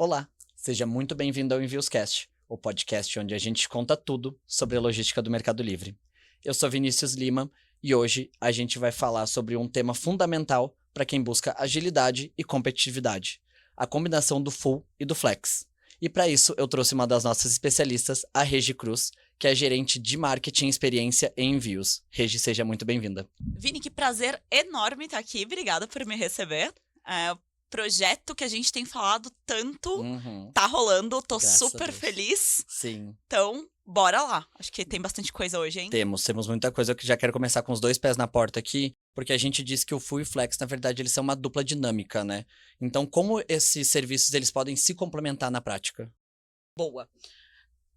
Olá, seja muito bem-vindo ao Envioscast, o podcast onde a gente conta tudo sobre a logística do Mercado Livre. Eu sou Vinícius Lima e hoje a gente vai falar sobre um tema fundamental para quem busca agilidade e competitividade, a combinação do full e do flex. E para isso eu trouxe uma das nossas especialistas, a Regi Cruz, que é gerente de marketing e experiência em envios. Regi, seja muito bem-vinda. Vini, que prazer enorme estar aqui. Obrigada por me receber. O projeto que a gente tem falado tanto tá rolando. Tô Graças a super Deus. feliz. Sim. Então, bora lá. Acho que tem bastante coisa hoje, hein? Temos muita coisa. Eu que já quero começar com os dois pés na porta aqui, porque a gente disse que o full e flex, na verdade, eles são uma dupla dinâmica, né? Então, como esses serviços eles podem se complementar na prática? Boa.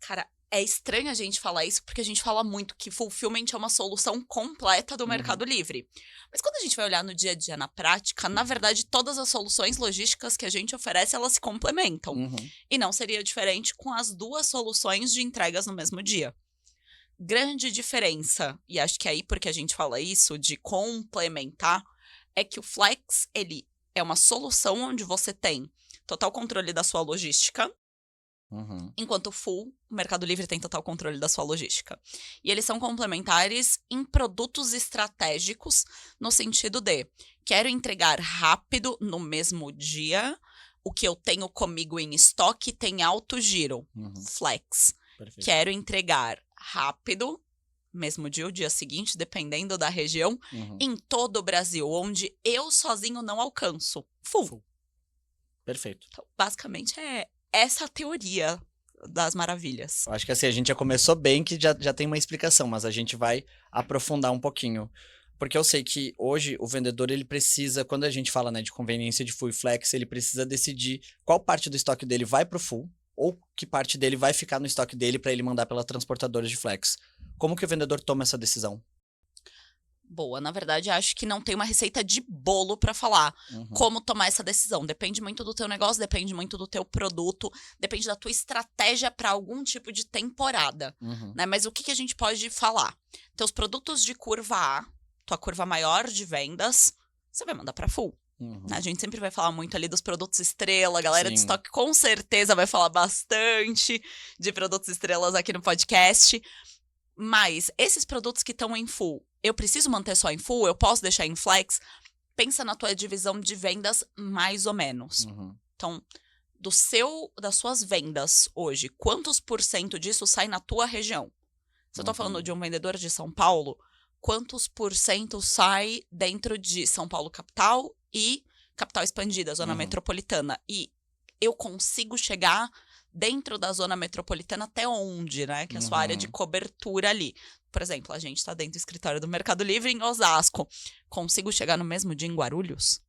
Cara, é estranho a gente falar isso, porque a gente fala muito que fulfillment é uma solução completa do Mercado Livre. Mas quando a gente vai olhar no dia a dia, na prática, na verdade, todas as soluções logísticas que a gente oferece, elas se complementam. E não seria diferente com as duas soluções de entregas no mesmo dia. Grande diferença, e acho que é aí porque a gente fala isso, de complementar, é que o Flex, ele é uma solução onde você tem total controle da sua logística, enquanto o Full, o Mercado Livre tem total controle da sua logística. E eles são complementares em produtos estratégicos, no sentido de, quero entregar rápido no mesmo dia, o que eu tenho comigo em estoque tem alto giro, Flex. Perfeito. Quero entregar rápido, mesmo dia ou dia seguinte, dependendo da região, em todo o Brasil, onde eu sozinho não alcanço, Full. Perfeito. Então, basicamente é essa a teoria das maravilhas. Eu acho que assim, a gente já começou bem, que já tem uma explicação, mas a gente vai aprofundar um pouquinho. Porque eu sei que hoje o vendedor, ele precisa, quando a gente fala, né, de conveniência de full e flex, ele precisa decidir qual parte do estoque dele vai pro full, ou que parte dele vai ficar no estoque dele para ele mandar pela transportadora de flex. Como que o vendedor toma essa decisão? Boa, na verdade, acho que não tem uma receita de bolo para falar como tomar essa decisão. Depende muito do teu negócio, depende muito do teu produto, depende da tua estratégia para algum tipo de temporada, né? Mas o que a gente pode falar? Teus produtos de curva A, tua curva maior de vendas, você vai mandar para full. A gente sempre vai falar muito ali dos produtos estrela, a galera de estoque com certeza vai falar bastante de produtos estrelas aqui no podcast. Mas esses produtos que estão em full, eu preciso manter só em full? Eu posso deixar em flex? Pensa na tua divisão de vendas mais ou menos. Então, das suas vendas hoje, quantos % disso sai na tua região? Se eu tô falando de um vendedor de São Paulo, quantos % sai dentro de São Paulo capital e capital expandida, zona metropolitana? E eu consigo chegar dentro da zona metropolitana até onde, né? Que é a sua área de cobertura ali. Por exemplo, a gente está dentro do escritório do Mercado Livre em Osasco. Consigo chegar no mesmo dia em Guarulhos?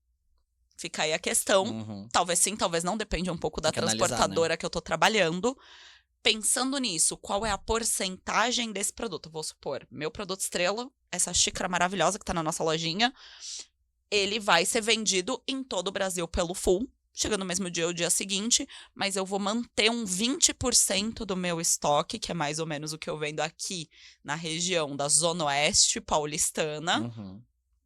Fica aí a questão. Talvez sim, talvez não. Depende um pouco da transportadora que eu tô trabalhando. Pensando nisso, qual é a porcentagem desse produto? Vou supor, meu produto estrela, essa xícara maravilhosa que tá na nossa lojinha, ele vai ser vendido em todo o Brasil pelo full. Chega no mesmo dia ou dia seguinte, mas eu vou manter um 20% do meu estoque, que é mais ou menos o que eu vendo aqui na região da Zona Oeste paulistana,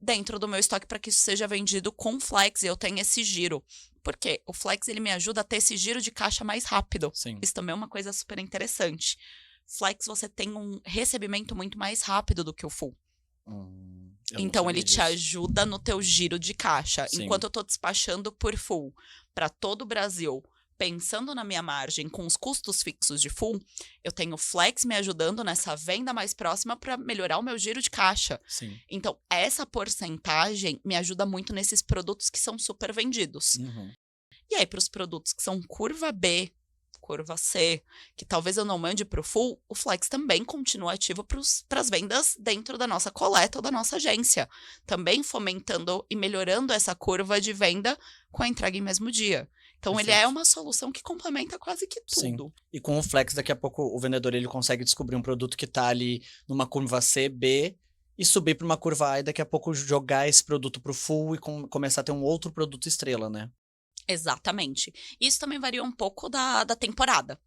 dentro do meu estoque para que isso seja vendido com flex e eu tenha esse giro. Porque o flex ele me ajuda a ter esse giro de caixa mais rápido. Sim. Isso também é uma coisa super interessante. Flex você tem um recebimento muito mais rápido do que o full. Então, ele te ajuda no teu giro de caixa. Sim. Enquanto eu tô despachando por full para todo o Brasil, pensando na minha margem com os custos fixos de full, eu tenho flex me ajudando nessa venda mais próxima para melhorar o meu giro de caixa. Sim. Então, essa porcentagem me ajuda muito nesses produtos que são super vendidos. E aí, para os produtos que são curva B, curva C, que talvez eu não mande para o full, o flex também continua ativo para as vendas dentro da nossa coleta ou da nossa agência. Também fomentando e melhorando essa curva de venda com a entrega em mesmo dia. Então, Perfeito. ele é uma solução que complementa quase que tudo. Sim. E com o flex, daqui a pouco o vendedor ele consegue descobrir um produto que está ali numa curva C, B, e subir para uma curva A e daqui a pouco jogar esse produto para o full e começar a ter um outro produto estrela, né? Exatamente. Isso também varia um pouco da temporada,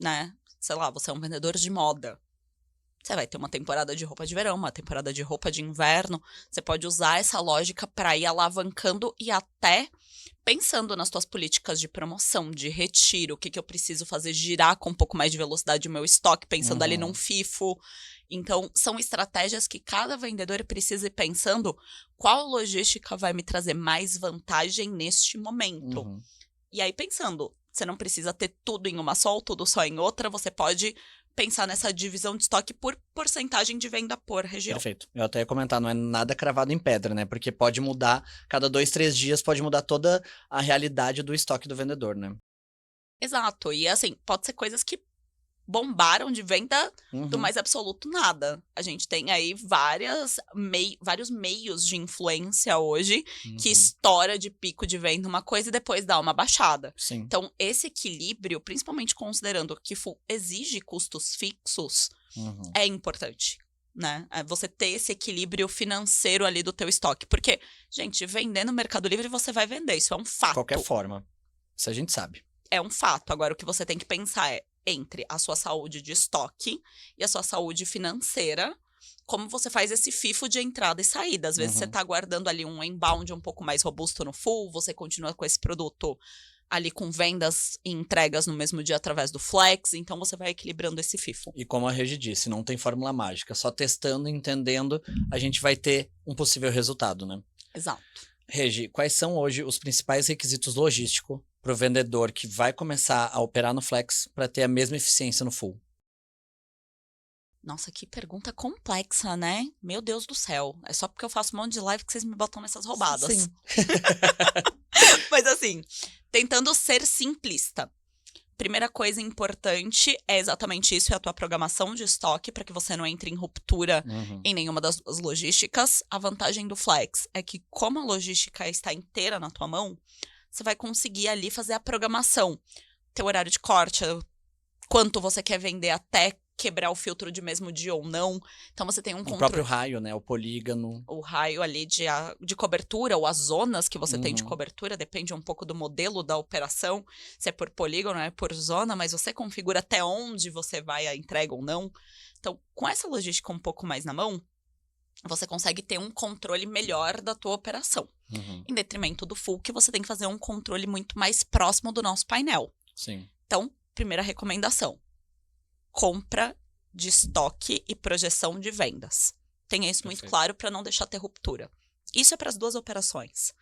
né? Sei lá, você é um vendedor de moda. Você vai ter uma temporada de roupa de verão, uma temporada de roupa de inverno. Você pode usar essa lógica para ir alavancando e até pensando nas tuas políticas de promoção, de retiro, o que eu preciso fazer girar com um pouco mais de velocidade o meu estoque, pensando ali num FIFO. Então, são estratégias que cada vendedor precisa ir pensando qual logística vai me trazer mais vantagem neste momento. E aí, pensando, você não precisa ter tudo em uma só ou tudo só em outra, você pode pensar nessa divisão de estoque por porcentagem de venda por região. Perfeito. Eu até ia comentar, não é nada cravado em pedra, né? Porque pode mudar, cada 2, 3 dias pode mudar toda a realidade do estoque do vendedor, né? Exato. E assim, pode ser coisas que bombaram de venda do mais absoluto nada. A gente tem aí vários meios de influência hoje que estoura de pico de venda uma coisa e depois dá uma baixada. Sim. Então, esse equilíbrio, principalmente considerando que exige custos fixos, é importante, né? É você ter esse equilíbrio financeiro ali do teu estoque. Porque, gente, vender no Mercado Livre você vai vender, isso é um fato. De qualquer forma. Isso a gente sabe. É um fato. Agora, o que você tem que pensar é entre a sua saúde de estoque e a sua saúde financeira, como você faz esse FIFO de entrada e saída. Às vezes você está guardando ali um inbound um pouco mais robusto no full, você continua com esse produto ali com vendas e entregas no mesmo dia através do Flex, então você vai equilibrando esse FIFO. E como a Regi disse, não tem fórmula mágica, só testando e entendendo a gente vai ter um possível resultado, né? Exato. Regi, quais são hoje os principais requisitos logísticos para o vendedor que vai começar a operar no Flex para ter a mesma eficiência no Full? Nossa, que pergunta complexa, né? Meu Deus do céu. É só porque eu faço um monte de live que vocês me botam nessas roubadas. Sim. Mas assim, tentando ser simplista. Primeira coisa importante é exatamente isso, é a tua programação de estoque para que você não entre em ruptura em nenhuma das logísticas. A vantagem do Flex é que como a logística está inteira na tua mão, você vai conseguir ali fazer a programação. Teu horário de corte, quanto você quer vender até quebrar o filtro de mesmo dia ou não. Então você tem um controle. O próprio raio, né? O polígono. O raio ali de cobertura, ou as zonas que você tem de cobertura, depende um pouco do modelo da operação, se é por polígono, é por zona, mas você configura até onde você vai a entrega ou não. Então, com essa logística um pouco mais na mão, você consegue ter um controle melhor da tua operação. Em detrimento do full, que você tem que fazer um controle muito mais próximo do nosso painel. Sim. Então, primeira recomendação. Compra de estoque e projeção de vendas. Tenha isso muito claro para não deixar ter ruptura. Isso é para as duas operações.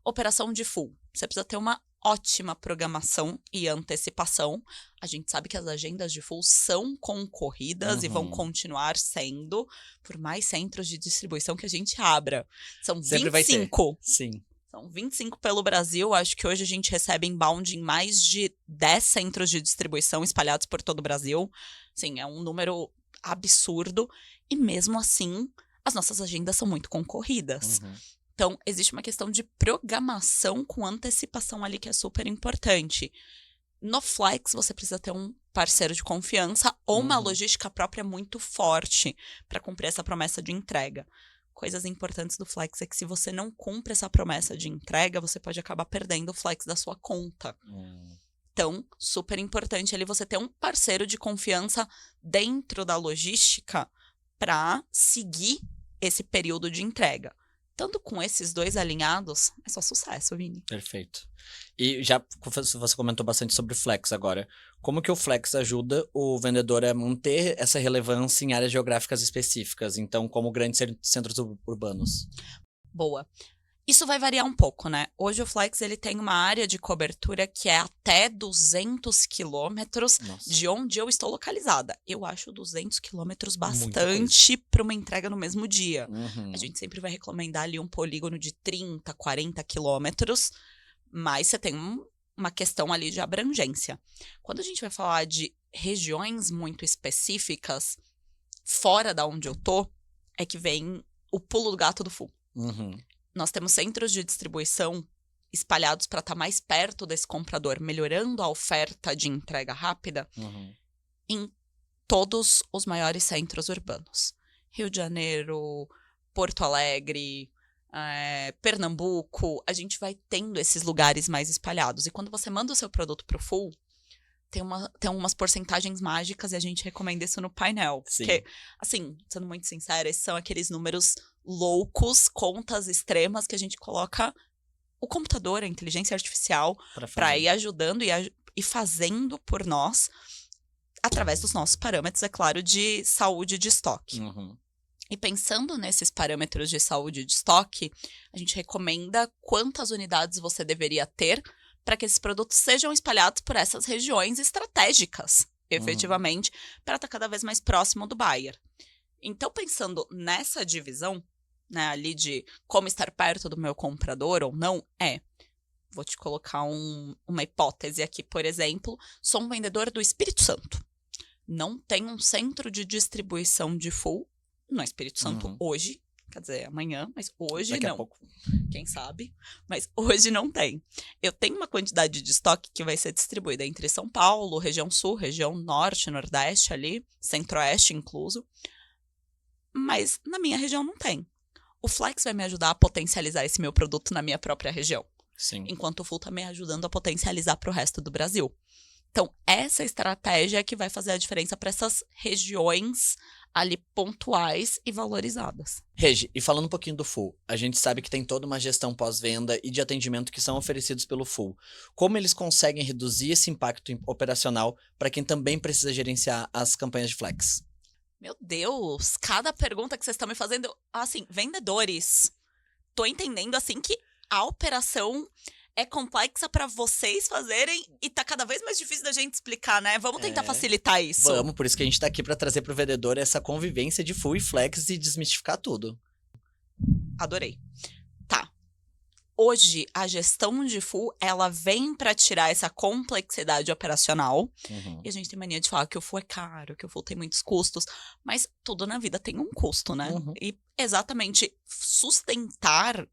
Operação de full. Você precisa ter uma ótima programação e antecipação. A gente sabe que as agendas de full são concorridas e vão continuar sendo por mais centros de distribuição que a gente abra. São 25. Sempre vai ter. Sim. São 25 pelo Brasil. Acho que hoje a gente recebe inbound em mais de 10 centros de distribuição espalhados por todo o Brasil. Sim, é um número absurdo. E mesmo assim, as nossas agendas são muito concorridas. Então, existe uma questão de programação com antecipação ali que é super importante. No Flex, você precisa ter um parceiro de confiança ou uma logística própria muito forte para cumprir essa promessa de entrega. Coisas importantes do Flex é que se você não cumpre essa promessa de entrega, você pode acabar perdendo o Flex da sua conta. Então, super importante ali você ter um parceiro de confiança dentro da logística para seguir esse período de entrega. Tanto com esses dois alinhados, é só sucesso, Vini. Perfeito. E já você comentou bastante sobre o Flex agora. Como que o Flex ajuda o vendedor a manter essa relevância em áreas geográficas específicas? Então, como grandes centros urbanos. Boa. Isso vai variar um pouco, né? Hoje o Flex ele tem uma área de cobertura que é até 200 quilômetros de onde eu estou localizada. Eu acho 200 quilômetros bastante para uma entrega no mesmo dia. A gente sempre vai recomendar ali um polígono de 30, 40 quilômetros, mas você tem uma questão ali de abrangência. Quando a gente vai falar de regiões muito específicas, fora da onde eu tô, é que vem o pulo do gato do full. Nós temos centros de distribuição espalhados para estar mais perto desse comprador, melhorando a oferta de entrega rápida em todos os maiores centros urbanos. Rio de Janeiro, Porto Alegre, Pernambuco, a gente vai tendo esses lugares mais espalhados. E quando você manda o seu produto para o full, tem umas porcentagens mágicas e a gente recomenda isso no painel. Sim. Porque, assim, sendo muito sincera, esses são aqueles números loucos, contas extremas que a gente coloca o computador, a inteligência artificial, para ir ajudando e fazendo por nós, através dos nossos parâmetros, é claro, de saúde de estoque. E pensando nesses parâmetros de saúde de estoque, a gente recomenda quantas unidades você deveria ter para que esses produtos sejam espalhados por essas regiões estratégicas, efetivamente, para estar cada vez mais próximo do buyer. Então, pensando nessa divisão, né, ali de como estar perto do meu comprador ou não, vou te colocar uma hipótese aqui, por exemplo, sou um vendedor do Espírito Santo. Não tem um centro de distribuição de full no Espírito Santo hoje, quer dizer, amanhã, mas hoje daqui não. A pouco. Quem sabe? Mas hoje não tem. Eu tenho uma quantidade de estoque que vai ser distribuída entre São Paulo, região sul, região norte, nordeste ali, centro-oeste incluso. Mas na minha região não tem. O Flex vai me ajudar a potencializar esse meu produto na minha própria região. Sim. Enquanto o Full tá me ajudando a potencializar para o resto do Brasil. Então, essa estratégia é que vai fazer a diferença para essas regiões ali pontuais e valorizadas. Regi, e falando um pouquinho do Full, a gente sabe que tem toda uma gestão pós-venda e de atendimento que são oferecidos pelo Full. Como eles conseguem reduzir esse impacto operacional para quem também precisa gerenciar as campanhas de Flex? Meu Deus, cada pergunta que vocês estão me fazendo, assim, vendedores, tô entendendo assim que a operação é complexa para vocês fazerem e tá cada vez mais difícil da gente explicar, né? Vamos tentar facilitar isso. Vamos, por isso que a gente tá aqui para trazer pro vendedor essa convivência de Full e Flex e desmistificar tudo. Adorei. Tá. Hoje, a gestão de Full, ela vem para tirar essa complexidade operacional. E a gente tem mania de falar que o Full é caro, que o Full tem muitos custos. Mas tudo na vida tem um custo, né? E exatamente sustentar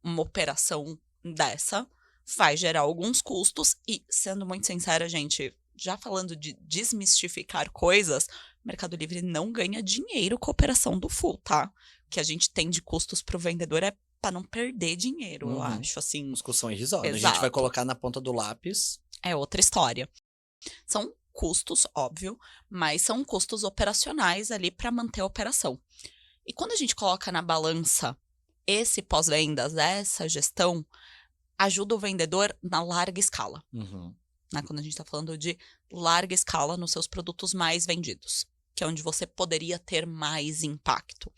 uma operação dessa vai gerar alguns custos. E, sendo muito sincera, gente, já falando de desmistificar coisas, o Mercado Livre não ganha dinheiro com a operação do Full, tá? O que a gente tem de custos para o vendedor é para não perder dinheiro, eu acho, assim. Os custos são irrisórios. Exato. A gente vai colocar na ponta do lápis. É outra história. São custos, óbvio, mas são custos operacionais ali para manter a operação. E quando a gente coloca na balança esse pós-vendas, essa gestão, ajuda o vendedor na larga escala. Né? Quando a gente está falando de larga escala nos seus produtos mais vendidos, que é onde você poderia ter mais impacto.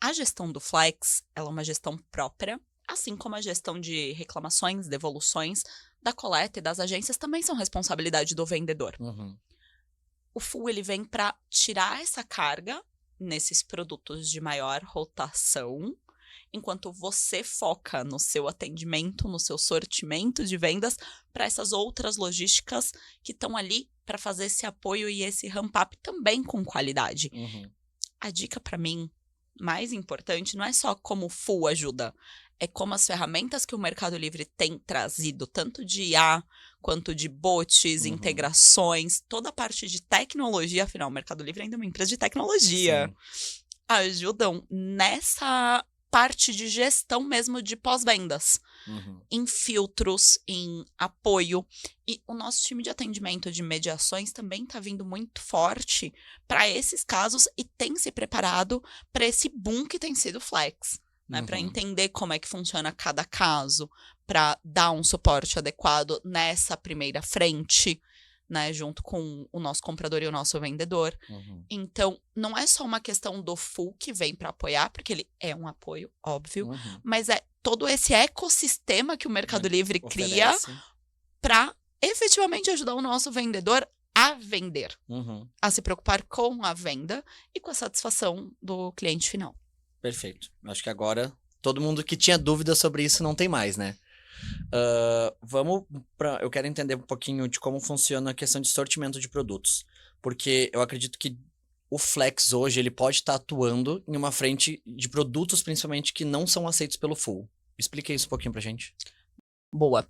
A gestão do Flex, ela é uma gestão própria, assim como a gestão de reclamações, devoluções, da coleta e das agências também são responsabilidade do vendedor. O Full, ele vem para tirar essa carga nesses produtos de maior rotação, enquanto você foca no seu atendimento, no seu sortimento de vendas para essas outras logísticas que estão ali para fazer esse apoio e esse ramp-up também com qualidade. A dica para mim mais importante não é só como o Full ajuda, é como as ferramentas que o Mercado Livre tem trazido, tanto de IA quanto de bots, integrações, toda a parte de tecnologia, afinal, o Mercado Livre ainda é uma empresa de tecnologia, ajudam nessa parte de gestão mesmo de pós-vendas, em filtros, em apoio. E o nosso time de atendimento de mediações também está vindo muito forte para esses casos e tem se preparado para esse boom que tem sido Flex, né? Para entender como é que funciona cada caso, para dar um suporte adequado nessa primeira frente, né, junto com o nosso comprador e o nosso vendedor. Então, não é só uma questão do Full que vem para apoiar, porque ele é um apoio, óbvio, mas é todo esse ecossistema que o Mercado Livre cria para efetivamente ajudar o nosso vendedor a vender, a se preocupar com a venda e com a satisfação do cliente final. Perfeito. Acho que agora todo mundo que tinha dúvida sobre isso não tem mais, né? Eu quero entender um pouquinho de como funciona a questão de sortimento de produtos, porque eu acredito que o Flex hoje ele pode estar atuando em uma frente de produtos principalmente que não são aceitos pelo Full. Explica isso um pouquinho pra gente. Boa.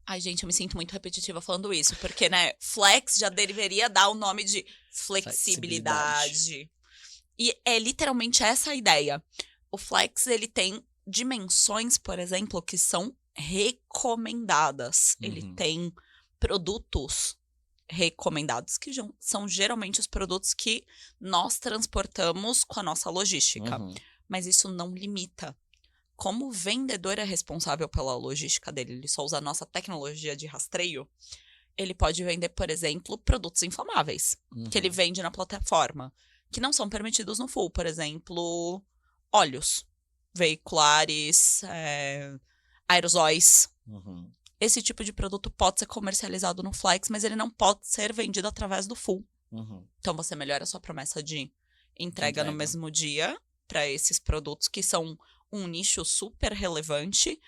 Ai, gente, eu me sinto muito repetitiva falando isso, porque, né, Flex já deveria dar o nome de flexibilidade. E é literalmente essa a ideia. O Flex, ele tem dimensões, por exemplo, que são recomendadas. Ele tem produtos recomendados, que são geralmente os produtos que nós transportamos com a nossa logística. Mas isso não limita. como o vendedor é responsável pela logística dele, ele só usa a nossa tecnologia de rastreio, ele pode vender, por exemplo, produtos inflamáveis, que ele vende na plataforma, que não são permitidos no Full. Por exemplo, óleos veiculares, aerosóis. Esse tipo de produto pode ser comercializado no Flex, mas ele não pode ser vendido através do Full. Então, você melhora a sua promessa de entrega no mesmo dia para esses produtos que são um nicho super relevante,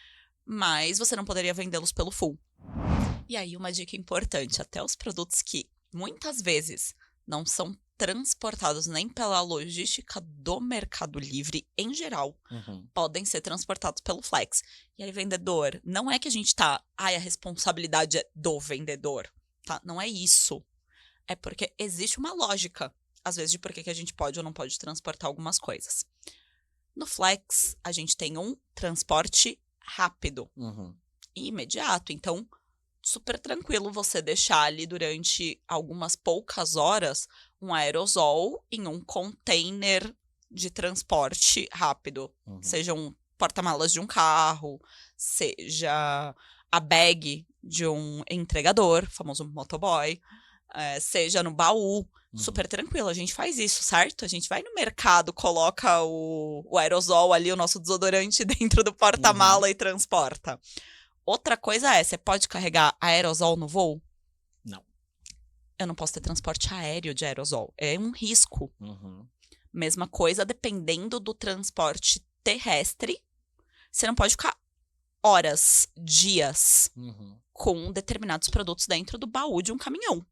mas você não poderia vendê-los pelo Full. E aí, uma dica importante, até os produtos que muitas vezes não são transportados nem pela logística do Mercado Livre em geral, podem ser transportados pelo Flex. E aí, vendedor, não é que a gente a responsabilidade é do vendedor, tá? Não é isso. É porque existe uma lógica, às vezes, de por que a gente pode ou não pode transportar algumas coisas. No Flex, a gente tem um transporte rápido e imediato. Então, super tranquilo você deixar ali durante algumas poucas horas um aerosol em um container de transporte rápido. Seja um porta-malas de um carro, seja a bag de um entregador, famoso motoboy, seja no baú. Super tranquilo, a gente faz isso, certo? A gente vai no mercado, coloca o aerosol ali, o nosso desodorante dentro do porta-mala e transporta. Outra coisa você pode carregar aerosol no voo? Não. Eu não posso ter transporte aéreo de aerosol. É um risco. Mesma coisa, dependendo do transporte terrestre, você não pode ficar horas, dias com determinados produtos dentro do baú de um caminhão.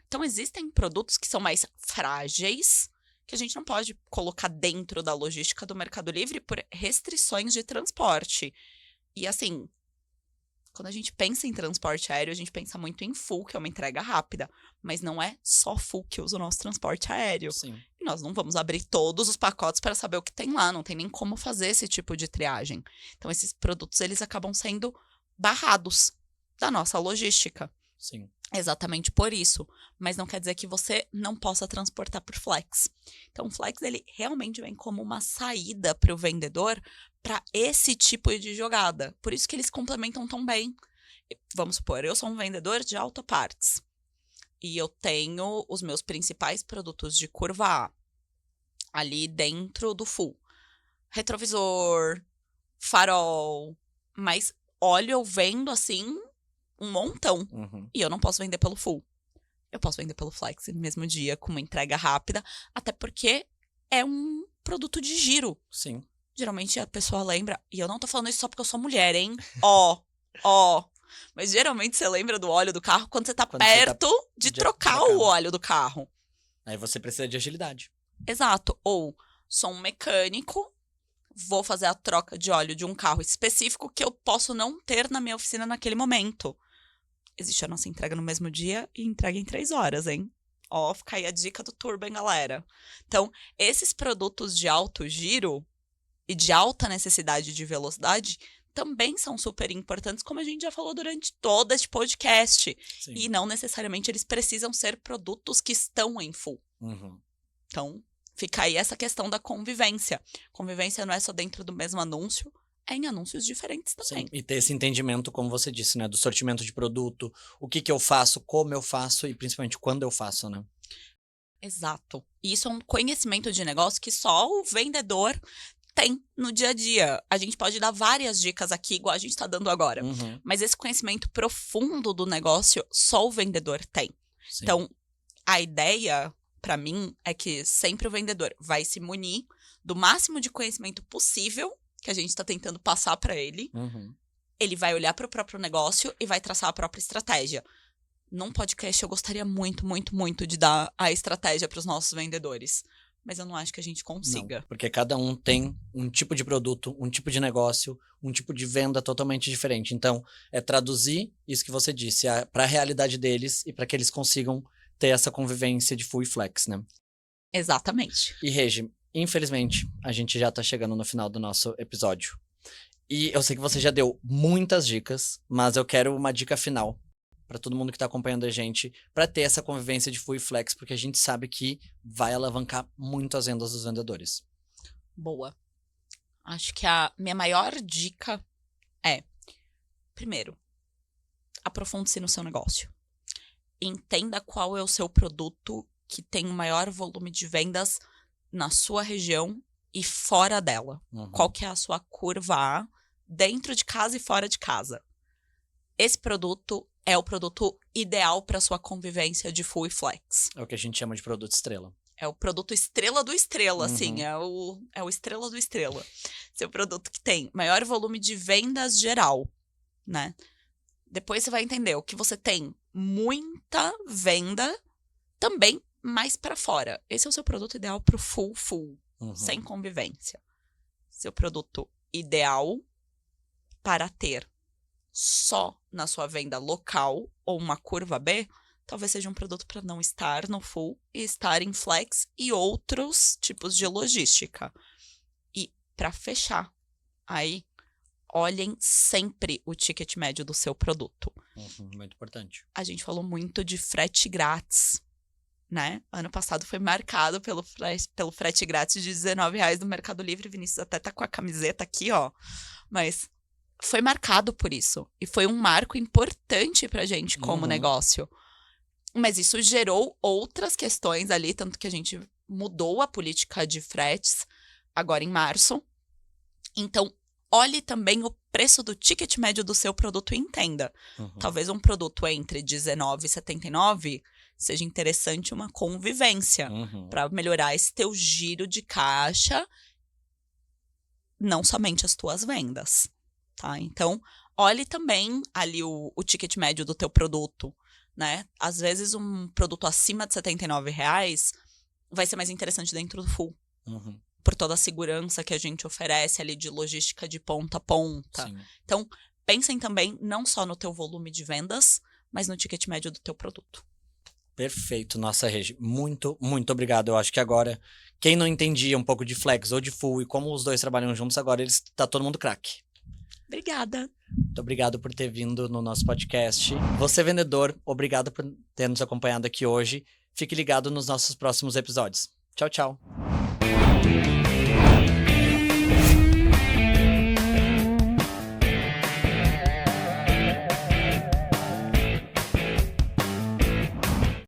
Então, existem produtos que são mais frágeis, que a gente não pode colocar dentro da logística do Mercado Livre por restrições de transporte. E assim, quando a gente pensa em transporte aéreo, a gente pensa muito em Full, que é uma entrega rápida. Mas não é só Full que usa o nosso transporte aéreo. Sim. E nós não vamos abrir todos os pacotes para saber o que tem lá. Não tem nem como fazer esse tipo de triagem. Então, esses produtos, eles acabam sendo barrados da nossa logística. Sim. Exatamente por isso. Mas não quer dizer que você não possa transportar por Flex. Então, o Flex, ele realmente vem como uma saída para o vendedor para esse tipo de jogada. Por isso que eles complementam tão bem. Vamos supor, eu sou um vendedor de autopartes. E eu tenho os meus principais produtos de curva A ali dentro do Full. Retrovisor, farol, mas óleo eu vendo assim um montão. E eu não posso vender pelo Full. Eu posso vender pelo Flex no mesmo dia, com uma entrega rápida, até porque é um produto de giro. Sim. Geralmente a pessoa lembra, e eu não tô falando isso só porque eu sou mulher, hein? Mas geralmente você lembra do óleo do carro quando você tá perto de trocar o óleo do carro. Aí você precisa de agilidade. Exato. Ou sou um mecânico, vou fazer a troca de óleo de um carro específico que eu posso não ter na minha oficina naquele momento. Existe a nossa entrega no mesmo dia e entrega em 3 horas, hein? Fica aí a dica do Turbo, hein, galera? Então, esses produtos de alto giro e de alta necessidade de velocidade também são super importantes, como a gente já falou durante todo este podcast. Sim. E não necessariamente eles precisam ser produtos que estão em Full. Então, fica aí essa questão da convivência. Convivência não é só dentro do mesmo anúncio, é em anúncios diferentes também. Sim. E ter esse entendimento, como você disse, né? Do sortimento de produto, o que eu faço, como eu faço e principalmente quando eu faço, né? Exato. E isso é um conhecimento de negócio que só o vendedor tem no dia a dia. A gente pode dar várias dicas aqui, igual a gente está dando agora. Mas esse conhecimento profundo do negócio, só o vendedor tem. Sim. Então, a ideia, para mim, é que sempre o vendedor vai se munir do máximo de conhecimento possível que a gente está tentando passar para ele. Ele vai olhar para o próprio negócio e vai traçar a própria estratégia. Num podcast, eu gostaria muito, muito, muito de dar a estratégia para os nossos vendedores. Mas eu não acho que a gente consiga. Não, porque cada um tem um tipo de produto, um tipo de negócio, um tipo de venda totalmente diferente. Então, é traduzir isso que você disse para a realidade deles e para que eles consigam ter essa convivência de Full e Flex, né? Exatamente. E, Regi, infelizmente, a gente já tá chegando no final do nosso episódio. E eu sei que você já deu muitas dicas, mas eu quero uma dica final para todo mundo que tá acompanhando a gente, para ter essa convivência de Full e Flex, porque a gente sabe que vai alavancar muito as vendas dos vendedores. Boa. Acho que a minha maior dica é, primeiro, aprofunde-se no seu negócio. Entenda qual é o seu produto que tem o maior volume de vendas na sua região e fora dela. Qual que é a sua curva A, dentro de casa e fora de casa. Esse produto é o produto ideal para sua convivência de full e flex. É o que a gente chama de produto estrela. É o produto estrela do estrela, assim, é o estrela do estrela. Seu produto que tem maior volume de vendas geral, né? Depois você vai entender o que você tem muita venda também mais para fora. Esse é o seu produto ideal pro full, sem convivência. Seu produto ideal para ter só na sua venda local ou uma curva B, talvez seja um produto para não estar no full e estar em flex e outros tipos de logística. E para fechar, aí olhem sempre o ticket médio do seu produto. Muito importante. A gente falou muito de frete grátis, né? Ano passado foi marcado pelo frete grátis de R$19 no Mercado Livre. Vinícius até tá com a camiseta aqui, ó. Mas foi marcado por isso. E foi um marco importante pra gente como negócio. Mas isso gerou outras questões ali, tanto que a gente mudou a política de fretes agora em março. Então, olhe também o preço do ticket médio do seu produto e entenda. Talvez um produto entre R$19 e R$79 seja interessante uma convivência para melhorar esse teu giro de caixa, não somente as tuas vendas, tá? Então, olhe também ali o ticket médio do teu produto, né? Às vezes um produto acima de R$79 vai ser mais interessante dentro do full. Por toda a segurança que a gente oferece ali de logística de ponta a ponta. Sim. Então, pensem também não só no teu volume de vendas, mas no ticket médio do teu produto. Perfeito, nossa Regi. Muito, muito obrigado. Eu acho que agora, quem não entendia um pouco de flex ou de full e como os dois trabalham juntos, agora tá todo mundo craque. Obrigada. Muito obrigado por ter vindo no nosso podcast. Você, vendedor, obrigado por ter nos acompanhado aqui hoje. Fique ligado nos nossos próximos episódios. Tchau, tchau.